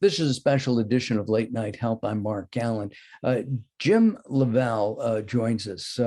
This is a special edition of Late Night Health. I'm Mark Alyn. Jim LaValle joins us.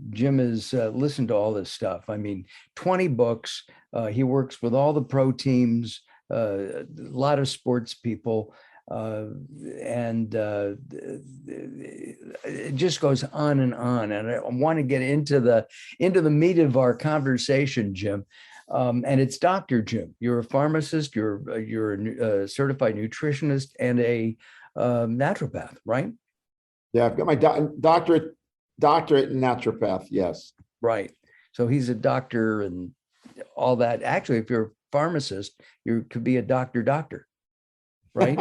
Jim has listened to all this stuff. I mean, 20 books. He works with all the pro teams, a lot of sports people, and it just goes on and on. And I want to get into the meat of our conversation, Jim. And it's Dr. Jim. You're a pharmacist, you're a certified nutritionist and a naturopath, right? Yeah, I've got my doctorate in naturopath, yes. Right. So he's a doctor and all that. Actually, if you're a pharmacist, you could be a doctor, right?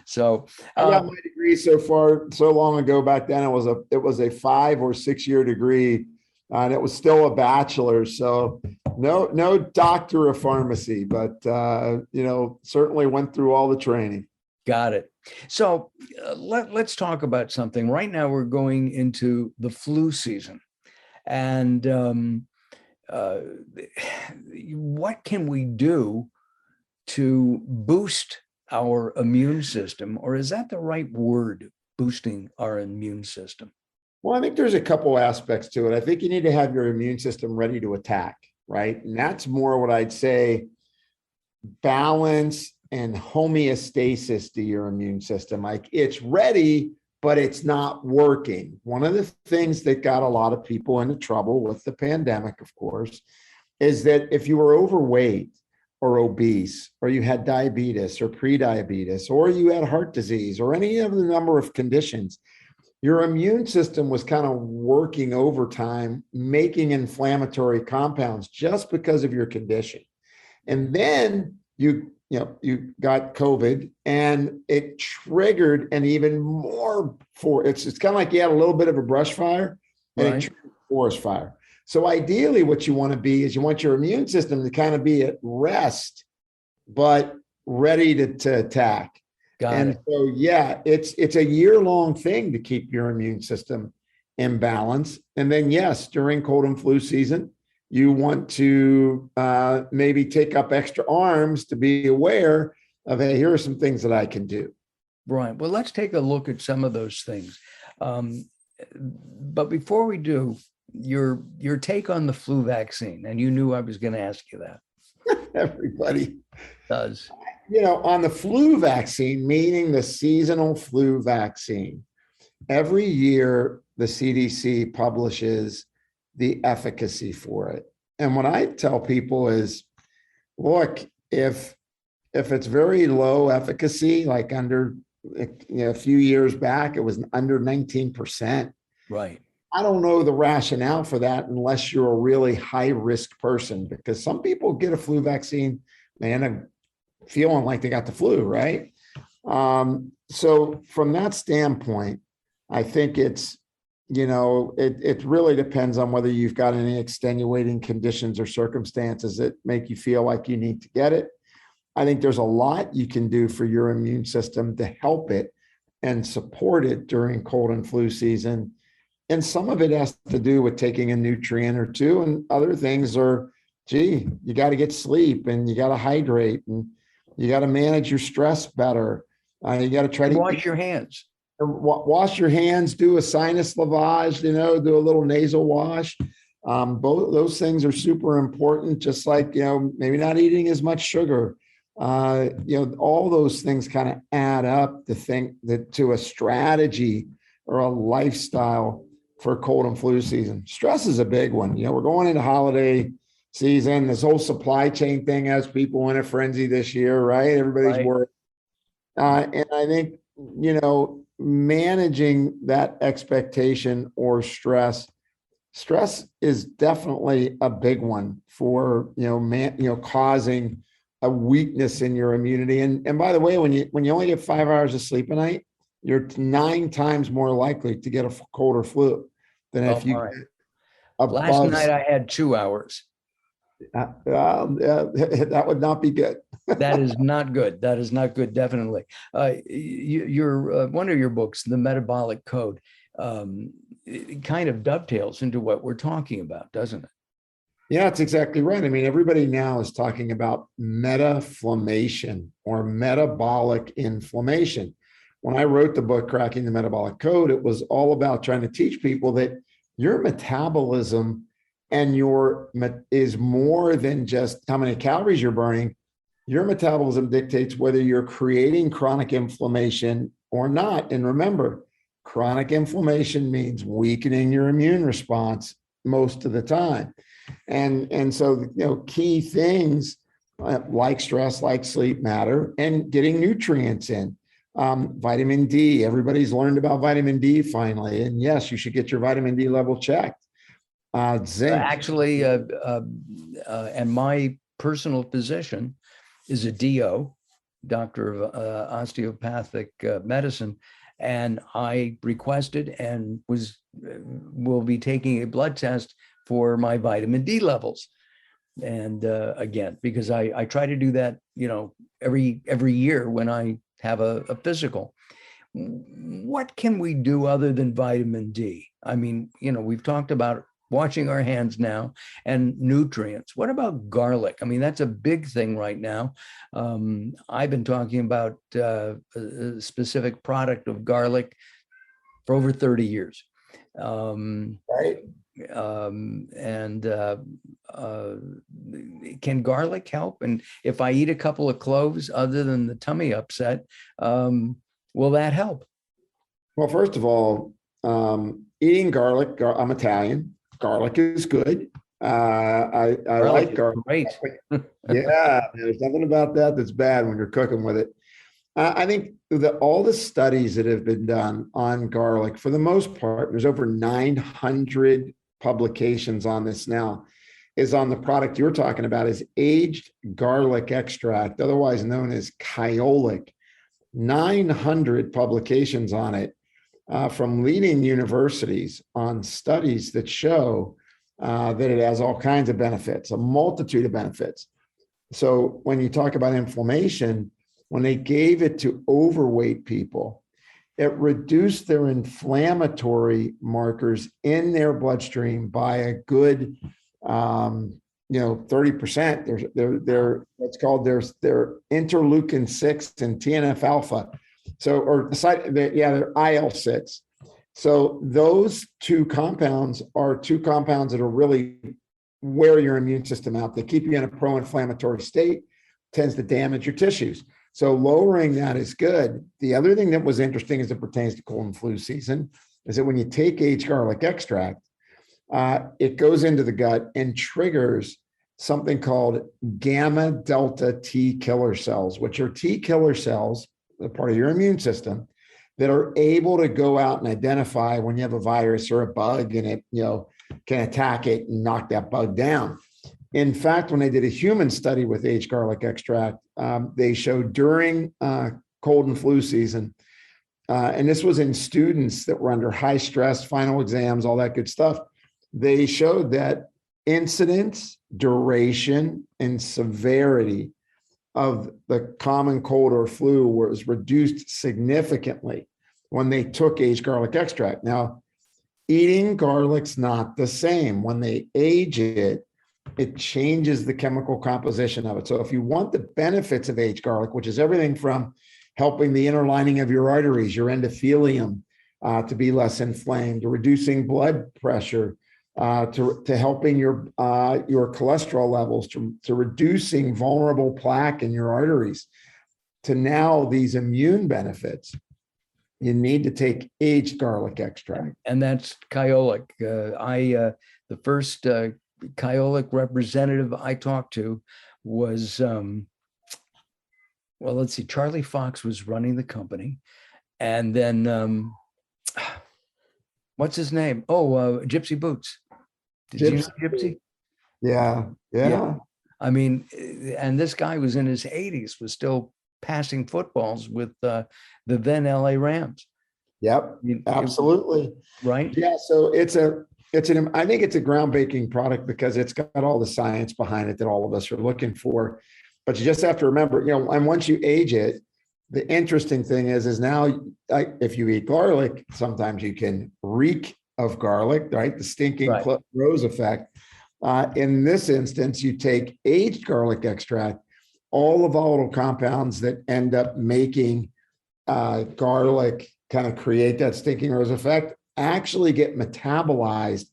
So I got my degree so long ago back then. It was a 5 or 6 year degree, and it was still a bachelor's. So no doctor of pharmacy, but certainly went through all the training. Got it. So let's talk about something. Right now, we're going into the flu season, and what can we do to boost our immune system? Or is that the right word, boosting our immune system? Well, I think there's a couple aspects to it. I think you need to have your immune system ready to attack, right? And that's more what I'd say, balance and homeostasis to your immune system. Like, it's ready, but it's not working. One of the things that got a lot of people into trouble with the pandemic, of course, is that if you were overweight or obese, or you had diabetes or prediabetes, or you had heart disease or any of the number of conditions, your immune system was kind of working overtime, making inflammatory compounds just because of your condition. And then you got COVID, and it triggered an even more it's kind of like you had a little bit of a brush fire, and It triggered a forest fire. So ideally what you want to be is you want your immune system to kind of be at rest, but ready to attack. So, yeah, it's a year-long thing to keep your immune system in balance. And then, yes, during cold and flu season, you want to maybe take up extra arms to be aware of, hey, here are some things that I can do. Right. Well, let's take a look at some of those things. But before we do, your take on the flu vaccine, and you knew I was going to ask you that. Everybody does. On the flu vaccine, meaning the seasonal flu vaccine, every year the CDC publishes the efficacy for it. And what I tell people is, look, if it's very low efficacy, like under a few years back, it was under 19%. Right. I don't know the rationale for that unless you're a really high risk person, because some people get a flu vaccine, man, feeling like they got the flu, right? So from that standpoint, I think it really depends on whether you've got any extenuating conditions or circumstances that make you feel like you need to get it. I think there's a lot you can do for your immune system to help it and support it during cold and flu season. And some of it has to do with taking a nutrient or two, and other things are, you got to get sleep, and you got to hydrate, and you got to manage your stress better. You got to try to wash your hands. Wash your hands, do a sinus lavage, do a little nasal wash. Both those things are super important, just like, maybe not eating as much sugar. All those things kind of add up to a strategy or a lifestyle for cold and flu season. Stress is a big one. We're going into holiday season. This whole supply chain thing has people in a frenzy this year, right? Everybody's worried. And I think, managing that expectation or stress is definitely a big one for, causing a weakness in your immunity. And by the way, when you only get 5 hours of sleep a night, you're 9 times more likely to get a cold or flu than if you get above. Last night I had 2 hours. That would not be good. That is not good. That is not good, definitely. Your one of your books, The Metabolic Code, it kind of dovetails into what we're talking about, doesn't it? Yeah, that's exactly right. I mean, everybody now is talking about metaflammation or metabolic inflammation. When I wrote the book, Cracking the Metabolic Code, it was all about trying to teach people that your metabolism and is more than just how many calories you're burning. Your metabolism dictates whether you're creating chronic inflammation or not. And remember, chronic inflammation means weakening your immune response most of the time. And so, key things like stress, like sleep matter, and getting nutrients in. Vitamin D, everybody's learned about vitamin D finally. And yes, you should get your vitamin D level checked. Zinc. Actually, and my personal physician is a DO, doctor of osteopathic medicine, and I requested and will be taking a blood test for my vitamin D levels. And again, because I try to do that, every year when I have a physical. What can we do other than vitamin D? I mean, we've talked about washing our hands now and nutrients. What about garlic? I mean, that's a big thing right now. I've been talking about a specific product of garlic for over 30 years. Right. And can garlic help? And if I eat a couple of cloves, other than the tummy upset, will that help? Well, first of all, eating garlic, I'm Italian. Garlic is good. I like garlic. Great. Yeah, there's nothing about that that's bad when you're cooking with it. I think that all the studies that have been done on garlic, for the most part, there's over 900 publications on this now, is on the product you're talking about, is aged garlic extract, otherwise known as kyolic. 900 publications on it from leading universities on studies that show that it has all kinds of benefits, a multitude of benefits. So when you talk about inflammation, when they gave it to overweight people, it reduced their inflammatory markers in their bloodstream by a good 30%. They're what's called their interleukin 6 and TNF alpha. So, or they're IL-6. So those two compounds that are really wear your immune system out. They keep you in a pro-inflammatory state, tends to damage your tissues. So lowering that is good. The other thing that was interesting as it pertains to cold and flu season is that when you take aged garlic extract, it goes into the gut and triggers something called gamma delta T killer cells, which are T killer cells, a part of your immune system, that are able to go out and identify when you have a virus or a bug, and it can attack it and knock that bug down. In fact, when they did a human study with aged garlic extract, they showed during cold and flu season, and this was in students that were under high stress, final exams, all that good stuff. They showed that incidence, duration, and severity of the common cold or flu was reduced significantly when they took aged garlic extract. Now, eating garlic's not the same. When they age it, it changes the chemical composition of it. So if you want the benefits of aged garlic, which is everything from helping the inner lining of your arteries, your endothelium, to be less inflamed, to reducing blood pressure, to helping your cholesterol levels, to reducing vulnerable plaque in your arteries, to now these immune benefits, you need to take aged garlic extract. And that's kyolic. The first kyolic representative I talked to was, let's see, Charlie Fox was running the company. And then, what's his name? Gypsy Boots. Did you know Gypsy? Yeah. I mean, and this guy was in his 80s, was still passing footballs with the then LA Rams. Yep, absolutely. Right. Yeah. So I think it's a groundbreaking product because it's got all the science behind it that all of us are looking for. But you just have to remember, and once you age it, the interesting thing is now, if you eat garlic, sometimes you can reek of garlic, right? The stinking rose effect. In this instance, you take aged garlic extract, all the volatile compounds that end up making garlic kind of create that stinking rose effect actually get metabolized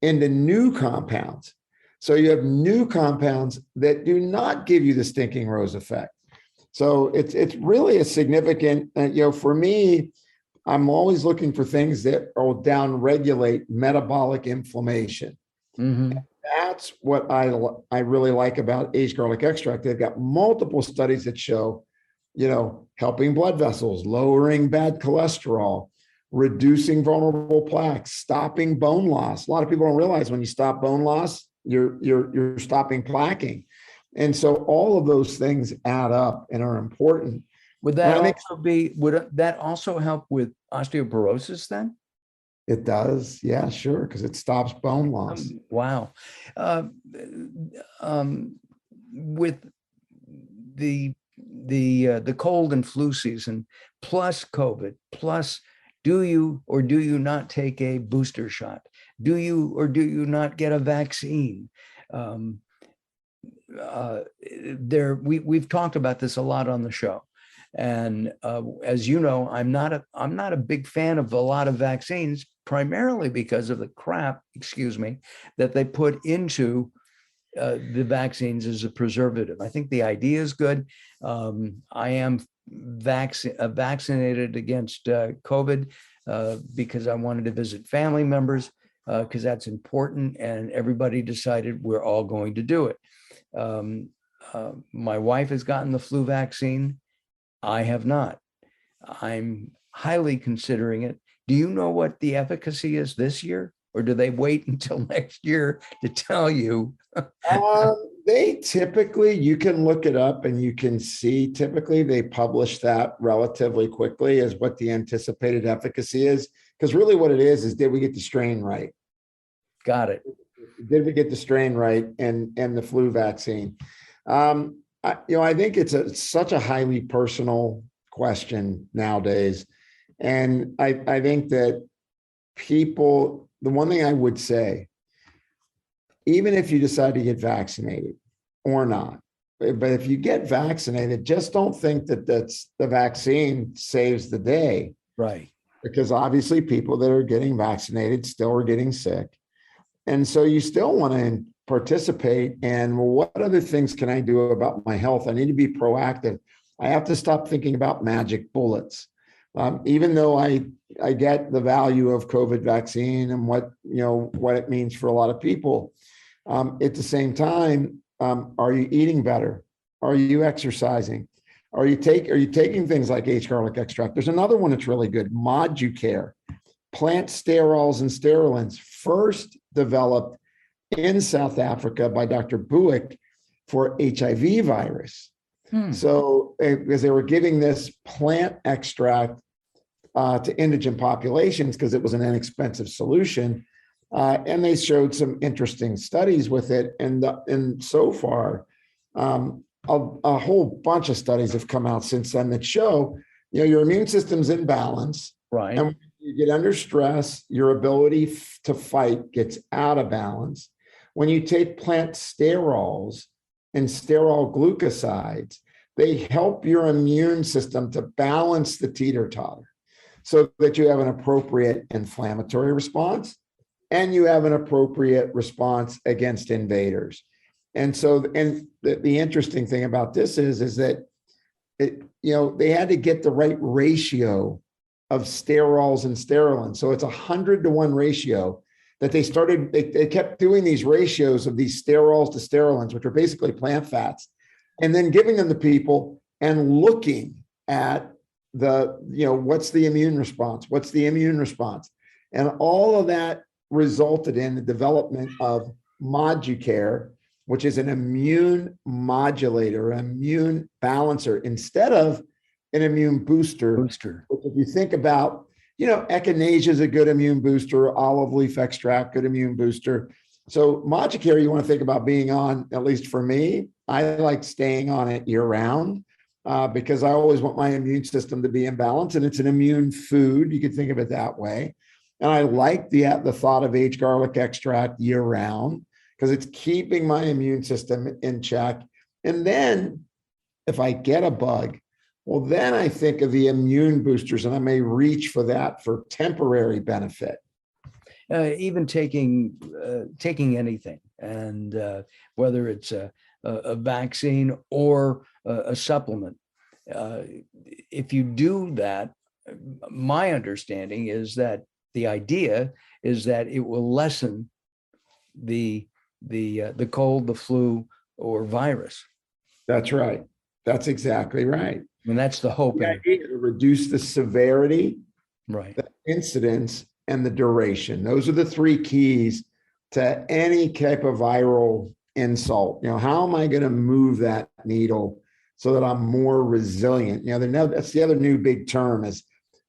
into new compounds. So you have new compounds that do not give you the stinking rose effect. So it's really a significant, for me, I'm always looking for things that will downregulate metabolic inflammation. Mm-hmm. That's what I really like about aged garlic extract. They've got multiple studies that show, helping blood vessels, lowering bad cholesterol, reducing vulnerable plaques, stopping bone loss. A lot of people don't realize when you stop bone loss, you're stopping plaquing. And so all of those things add up and are important. Would that also help with osteoporosis then? It does. Yeah, sure. Because it stops bone loss. Wow. With the cold and flu season, plus COVID, plus do you or do you not take a booster shot? Do you or do you not get a vaccine? We've talked about this a lot on the show. And as you know, I'm not a big fan of a lot of vaccines, primarily because of the crap, that they put into the vaccines as a preservative. I think the idea is good. I am vaccinated against COVID because I wanted to visit family members because that's important, and everybody decided we're all going to do it. My wife has gotten the flu vaccine. I have not. I'm highly considering it. Do you know what the efficacy is this year, or do they wait until next year to tell you? They typically, you can look it up and you can see, typically they publish that relatively quickly as what the anticipated efficacy is. Because really what it is did we get the strain right? Got it. Did we get the strain right and the flu vaccine? I think it's such a highly personal question nowadays. And I think that people, the one thing I would say, even if you decide to get vaccinated or not, but if you get vaccinated, just don't think that that's the vaccine saves the day. Right. Because obviously people that are getting vaccinated still are getting sick. And so you still want to participate. And well, what other things can I do about my health? I need to be proactive. I have to stop thinking about magic bullets. Even though I get the value of COVID vaccine and what it means for a lot of people, at the same time, are you eating better? Are you exercising? Are you taking things like aged garlic extract? There's another one that's really good, Moducare, plant sterols and sterilants, first developed in South Africa by Dr. Buick for HIV virus. So because they were giving this plant extract to indigent populations because it was an inexpensive solution. And they showed some interesting studies with it. And so far, a whole bunch of studies have come out since then that show, your immune system's in balance. Right. And when you get under stress, your ability to fight gets out of balance. When you take plant sterols and sterol glucosides, they help your immune system to balance the teeter-totter so that you have an appropriate inflammatory response and you have an appropriate response against invaders. And so, and the interesting thing about this is that they had to get the right ratio of sterols and sterilants. So it's 100-to-1 ratio that they started. They kept doing these ratios of these sterols to sterilants, which are basically plant fats, and then giving them to people and looking at what's the immune response? What's the immune response? And all of that resulted in the development of Moducare, which is an immune modulator, immune balancer, instead of an immune booster. Which if you think about, echinacea is a good immune booster, olive leaf extract, good immune booster. So Moducare, you want to think about being on, at least for me, I like staying on it year round because I always want my immune system to be in balance, and it's an immune food. You could think of it that way. And I like the thought of aged garlic extract year round. because it's keeping my immune system in check. And then if I get a bug, well, then I think of the immune boosters and I may reach for that for temporary benefit. Even taking anything, and whether it's a vaccine or a supplement. If you do that, my understanding is that the idea is that it will lessen the cold, the flu, or virus. That's right. That's exactly right. And that's the hope. The idea to reduce the severity, right, the incidence, and the duration. Those are the three keys to any type of viral insult. How am I going to move that needle so that I'm more resilient? That's the other new big term is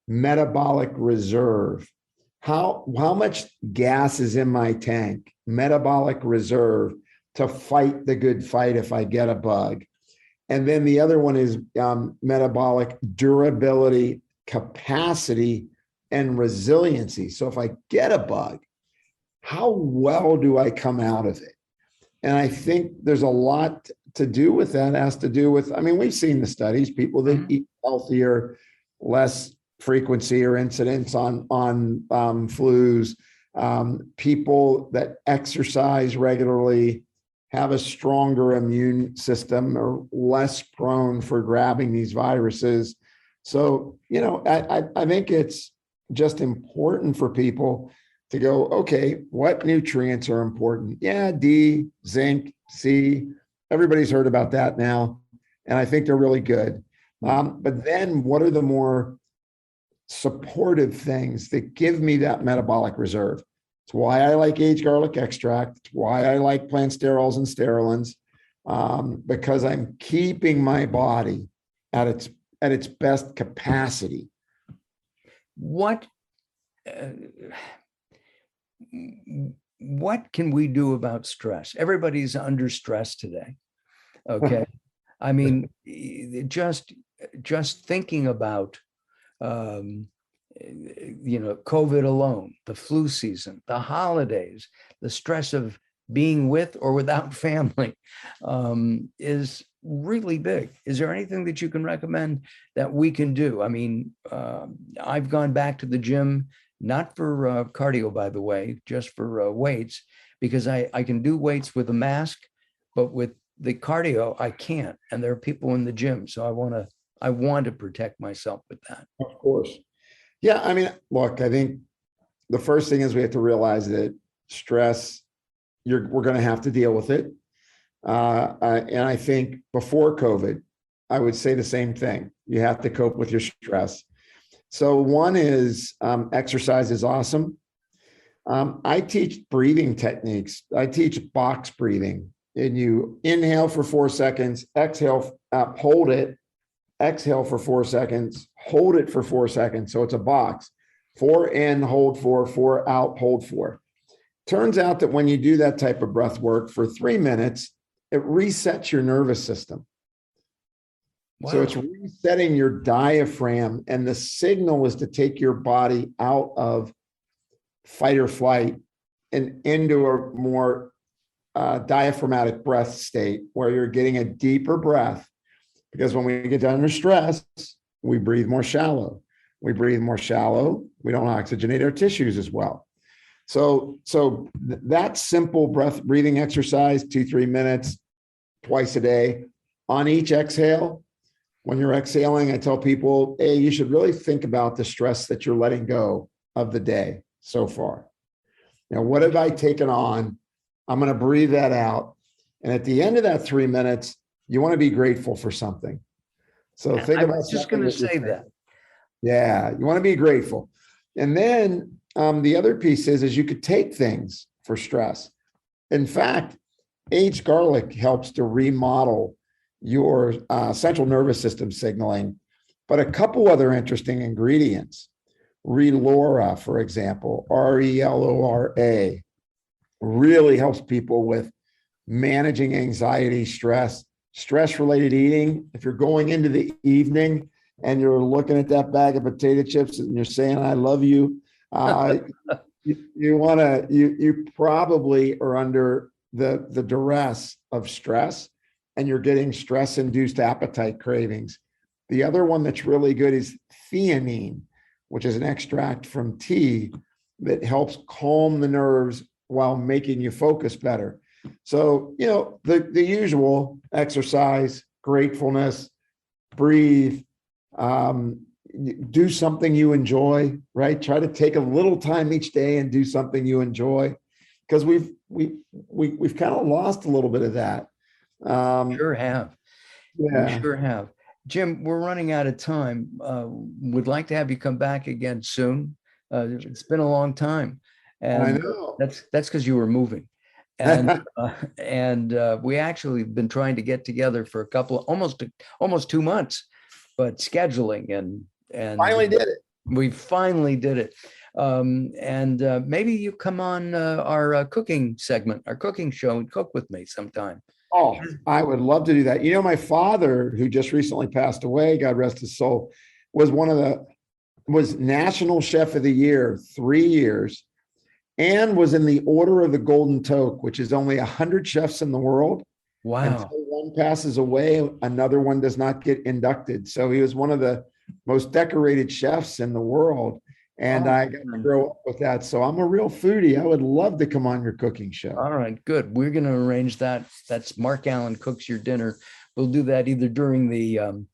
metabolic reserve. How much gas is in my tank? Metabolic reserve to fight the good fight if I get a bug. And then the other one is metabolic durability, capacity, and resiliency. So if I get a bug, how well do I come out of it? And I think there's a lot to do with that. It has to do with, we've seen the studies, people that eat healthier, less frequency or incidence on flus, people that exercise regularly, have a stronger immune system, or less prone for grabbing these viruses. So, I think it's just important for people to go, okay, what nutrients are important? Yeah, D, zinc, C, everybody's heard about that now. And I think they're really good. But then what are the more supportive things that give me that metabolic reserve? It's why I like aged garlic extract. It's why I like plant sterols and sterilins, because I'm keeping my body at its best capacity. What can we do about stress? Everybody's under stress today. Okay. Just thinking about, COVID alone, the flu season, the holidays, the stress of being with or without family, is really big. Is there anything that you can recommend that we can do? I've gone back to the gym, not for cardio, by the way, just for weights, because I can do weights with a mask, but with the cardio, I can't. And there are people in the gym. So I want to protect myself with that. Of course. Yeah. Look, I think the first thing is we have to realize that stress, we're going to have to deal with it. And I think before COVID, I would say the same thing. You have to cope with your stress. So one is exercise is awesome. I teach breathing techniques. I teach box breathing, and you inhale for 4 seconds, exhale, hold it, exhale for 4 seconds, hold it for 4 seconds. So it's a box. 4 in, hold 4, 4 out, hold 4. Turns out that when you do that type of breath work for 3 minutes, it resets your nervous system. Wow. So it's resetting your diaphragm, and the signal is to take your body out of fight or flight and into a more diaphragmatic breath state where you're getting a deeper breath. Because when we get under stress, we breathe more shallow. We breathe more shallow. We don't oxygenate our tissues as well. So that simple breathing exercise, 2-3 minutes, twice a day. On each exhale, when you're exhaling, I tell people, hey, you should really think about the stress that you're letting go of the day so far. What have I taken on? I'm going to breathe that out. And at the end of that 3 minutes, you want to be grateful for something. So think about. I was just going to say that. Yeah, you want to be grateful. And then the other piece is you could take things for stress. In fact, aged garlic helps to remodel your central nervous system signaling, but a couple other interesting ingredients. Relora, for example, RELORA, really helps people with managing anxiety, stress-related eting. If you're going into the evening and you're looking at that bag of potato chips and you're saying, I love you, you probably are under the duress of stress, and you're getting stress-induced appetite cravings. The other one that's really good is theanine, which is an extract from tea that helps calm the nerves while making you focus better. So, the usual: exercise, gratefulness, breathe, do something you enjoy, right? Try to take a little time each day and do something you enjoy, because we've kind of lost a little bit of that. Sure have. We sure have. Jim, we're running out of time. Would like to have you come back again soon. It's been a long time, and I know. that's because you were moving, and we actually been trying to get together for a couple, almost 2 months, but scheduling and Finally did it. We finally did it. And maybe you come on our cooking segment, our cooking show, and cook with me sometime. Oh, I would love to do that. My father, who just recently passed away, God rest his soul, was was National Chef of the Year 3 years, and was in the Order of the Golden Toque, which is only 100 chefs in the world. Wow. Until one passes away, another one does not get inducted. So he was one of the most decorated chefs in the world. And I got to grow up with that. So I'm a real foodie. I would love to come on your cooking show. All right, good. We're going to arrange that. That's Mark Alyn Cooks Your Dinner. We'll do that either during the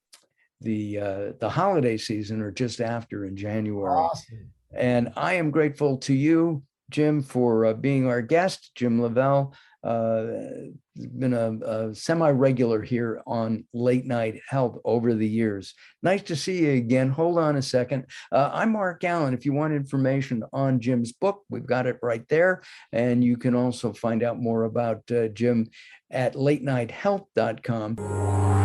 holiday season or just after in January. Awesome. And I am grateful to you, Jim, for being our guest. Jim LaValle, been a semi-regular here on Late Night Health over the years. Nice to see you again. Hold on a second. I'm Mark Alyn. If you want information on Jim's book, we've got it right there. And you can also find out more about Jim at latenighthealth.com.